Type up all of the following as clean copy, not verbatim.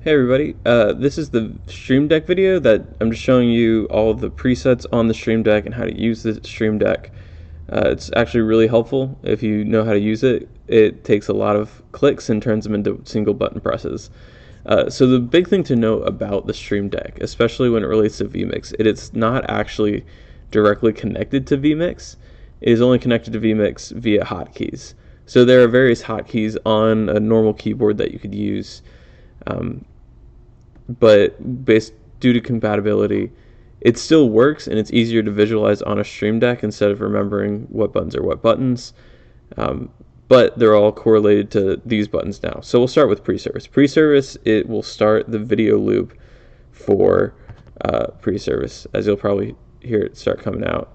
Hey everybody, this is the Stream Deck video that I'm just showing you all the presets on the Stream Deck and how to use the Stream Deck. It's actually really helpful if you know how to use it. It takes a lot of clicks and turns them into single button presses. So the big thing to know about the Stream Deck, especially when it relates to vMix, it's not actually directly connected to vMix. It is only connected to vMix via hotkeys. So there are various hotkeys on a normal keyboard that you could use. But due to compatibility, it still works and it's easier to visualize on a Stream Deck instead of remembering what buttons are what buttons. But they're all correlated to these buttons now. So we'll start with pre-service. Pre-service, it will start the video loop for pre-service, as you'll probably hear it start coming out.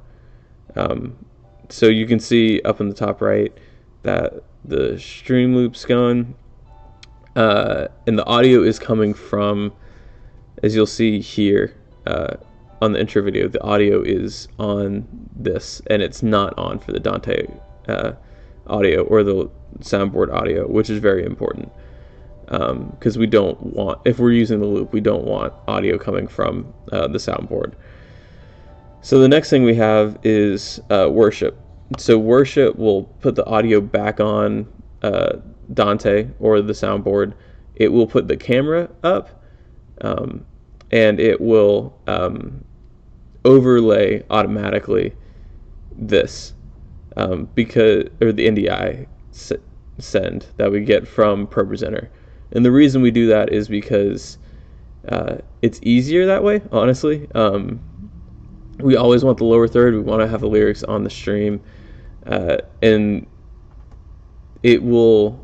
So you can see up in the top right that the stream loop's going. And the audio is coming from, as you'll see here on the intro video, the audio is on this, and it's not on for the Dante audio or the soundboard audio, which is very important because we don't want, if we're using the loop, we don't want audio coming from the soundboard. So the next thing we have is worship. So worship will put the audio back on Dante or the soundboard. It will put the camera up, and it will overlay automatically this because, or the NDI send that we get from ProPresenter. And the reason we do that is because it's easier that way, honestly. We always want the lower third. We want to have the lyrics on the stream, and it will,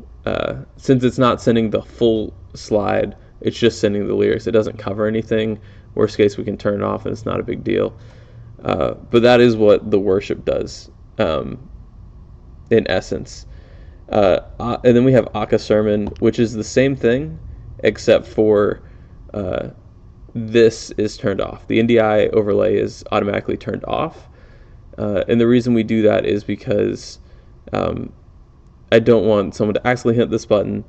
since it's not sending the full slide, it's just sending the lyrics. It doesn't cover anything. Worst case, we can turn it off and it's not a big deal. But that is what the worship does in essence. And then we have Akka Sermon, which is the same thing, except for this is turned off. The NDI overlay is automatically turned off. And the reason we do that is because I don't want someone to accidentally hit this button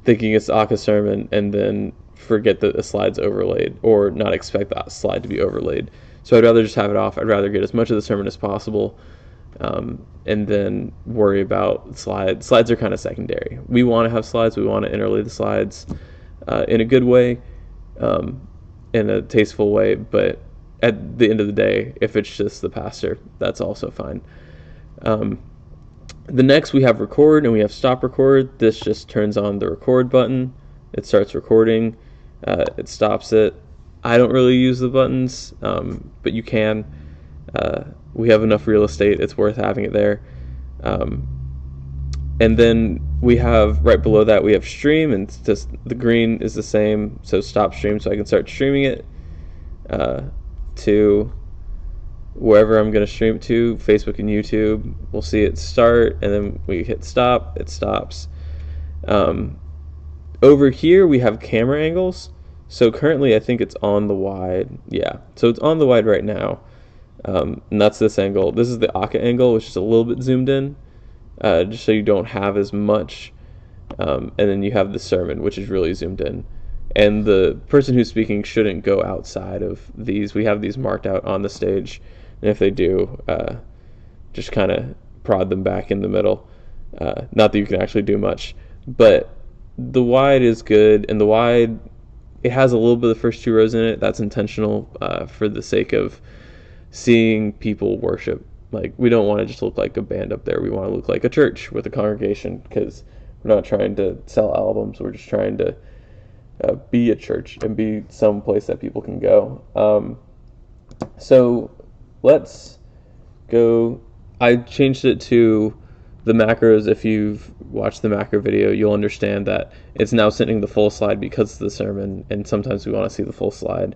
thinking it's Akka Sermon and then forget that the slide's overlaid or not expect that slide to be overlaid. So I'd rather just have it off. I'd rather get as much of the sermon as possible and then worry about slides. Slides are kind of secondary. We want to have slides. We want to interlay the slides in a good way, in a tasteful way, but at the end of the day, if it's just the pastor, that's also fine. The next we have record and we have stop record. This just turns on the record button. It starts recording. It stops it. I don't really use the buttons, but you can. We have enough real estate. It's worth having it there. And then we have right below that we have stream, and it's just the green is the same. So stop stream, so I can start streaming it to wherever I'm going to stream to, Facebook and YouTube. We'll see it start, and then we hit stop, it stops. Over here we have camera angles. So currently I think it's on the wide. Yeah, so it's on the wide right now. And that's this angle. This is the Akka angle, which is a little bit zoomed in, just so you don't have as much. And then you have the sermon, which is really zoomed in. And the person who's speaking shouldn't go outside of these. We have these marked out on the stage. And if they do, just kind of prod them back in the middle. Not that you can actually do much. But the wide is good. And the wide, it has a little bit of the first two rows in it. That's intentional for the sake of seeing people worship. Like, we don't want to just look like a band up there. We want to look like a church with a congregation, because we're not trying to sell albums. We're just trying to be a church and be some place that people can go. So let's go. I changed it to the macros. If you've watched the macro video, you'll understand that it's now sending the full slide because of the sermon, and sometimes we want to see the full slide.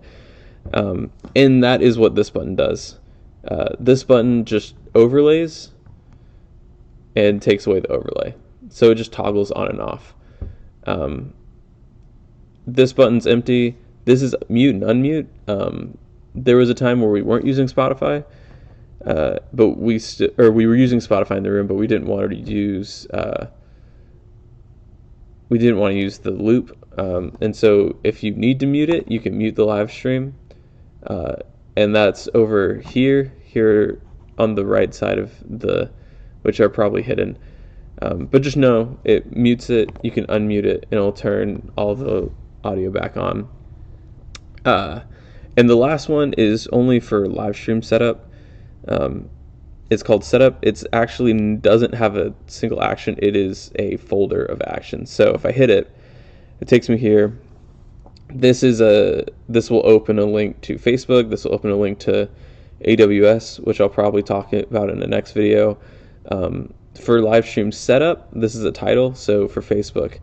And that is what this button does. This button just overlays and takes away the overlay. So it just toggles on and off. This button's empty. This is mute and unmute. There was a time where we weren't using Spotify, but we were using Spotify in the room, but we didn't want to use the loop And so if you need to mute it, you can mute the live stream. Uh, and that's over here on the right side of which are probably hidden. But just know it mutes it. You can unmute it, and it'll turn all the audio back on. And the last one is only for live stream setup. It's called setup. It's actually doesn't have a single action. It is a folder of actions. So if I hit it, it takes me here. This will open a link to Facebook. This will open a link to AWS, which I'll probably talk about in the next video. For live stream setup, this is a title. So for Facebook,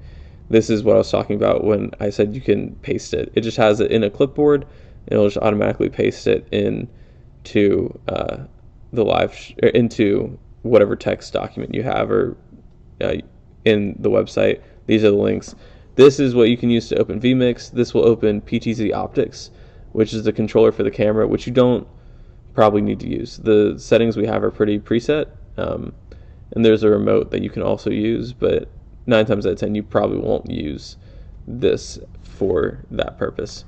this is what I was talking about when I said you can paste it. It just has it in a clipboard, and it'll just automatically paste it into into whatever text document you have, or in the website. These are the links. This is what you can use to open vMix. This will open PTZ Optics, which is the controller for the camera, which you don't probably need to use. The settings we have are pretty preset, and there's a remote that you can also use, but 9 times out of 10 you probably won't use this for that purpose.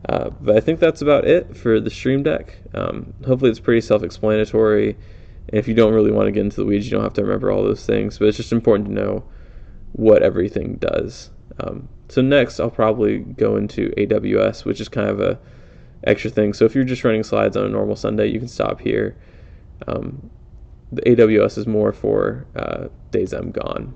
But I think that's about it for the Stream Deck. Hopefully it's pretty self-explanatory, and if you don't really want to get into the weeds, you don't have to remember all those things, but it's just important to know what everything does. So next I'll probably go into AWS, which is kind of a extra thing. So if you're just running slides on a normal Sunday, you can stop here. The AWS is more for days I'm gone.